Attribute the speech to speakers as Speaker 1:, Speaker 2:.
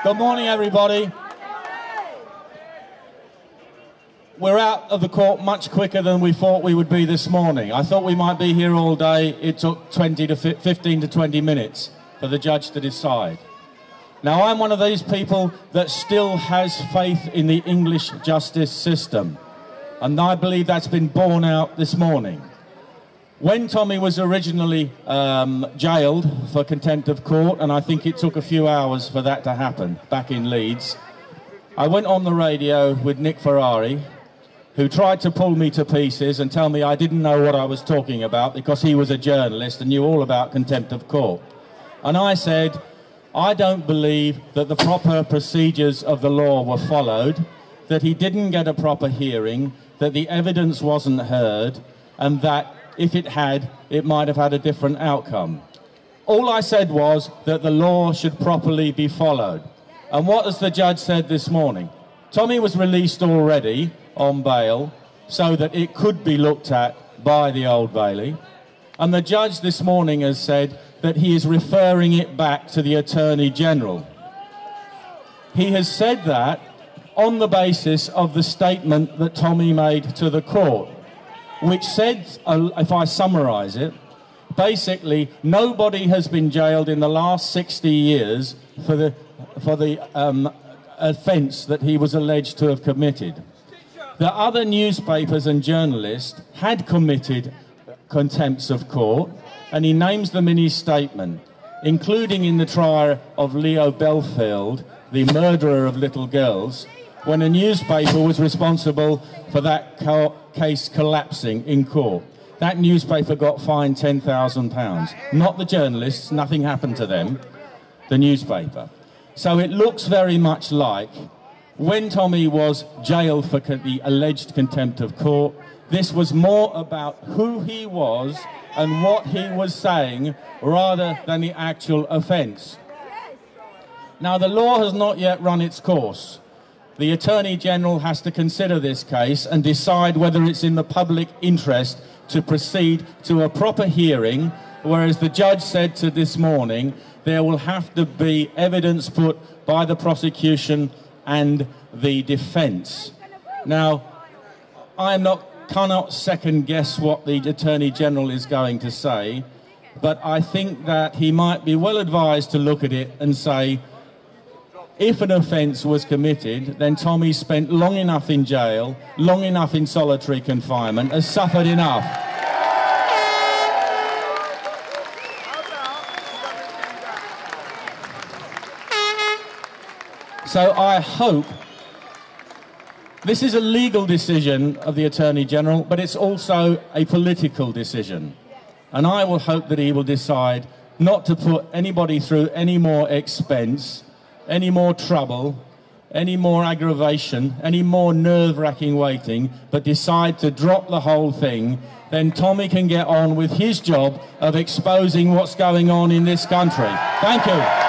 Speaker 1: Good morning, everybody. We're out of the court much quicker than we thought we would be this morning. I thought we might be here all day. It took 15 to 20 minutes for the judge to decide. Now, I'm one of these people that still has faith in the English justice system, and I believe that's been borne out this morning. When Tommy was originally jailed for contempt of court, and I think it took a few hours for that to happen back in Leeds, I went on the radio with Nick Ferrari, who tried to pull me to pieces and tell me I didn't know what I was talking about because he was a journalist and knew all about contempt of court. And I said, I don't believe that the proper procedures of the law were followed, that he didn't get a proper hearing, that the evidence wasn't heard, and that if it had, it might have had a different outcome. All I said was that the law should properly be followed. And what has the judge said this morning? Tommy was released already on bail so that it could be looked at by the Old Bailey. And the judge this morning has said that he is referring it back to the Attorney General. He has said that on the basis of the statement that Tommy made to the court, which said, if I summarise it, basically nobody has been jailed in the last 60 years for the offence that he was alleged to have committed. The other newspapers and journalists had committed contempts of court, and he names them in his statement, including in the trial of Leo Belfield, the murderer of little girls, when a newspaper was responsible for that case collapsing in court. That newspaper got fined £10,000. Not the journalists, nothing happened to them, the newspaper. So it looks very much like when Tommy was jailed for the alleged contempt of court, this was more about who he was and what he was saying rather than the actual offence. Now, the law has not yet run its course. The Attorney General has to consider this case and decide whether it's in the public interest to proceed to a proper hearing, whereas the judge said to this morning there will have to be evidence put by the prosecution and the defence. Now, I cannot second guess what the Attorney General is going to say, but I think that he might be well advised to look at it and say, if an offence was committed, then Tommy spent long enough in jail, long enough in solitary confinement, has suffered enough. So I hope this is a legal decision of the Attorney General, but it's also a political decision. And I will hope that he will decide not to put anybody through any more expense, any more trouble, any more aggravation, any more nerve-wracking waiting, but decide to drop the whole thing. Then Tommy can get on with his job of exposing what's going on in this country. Thank you.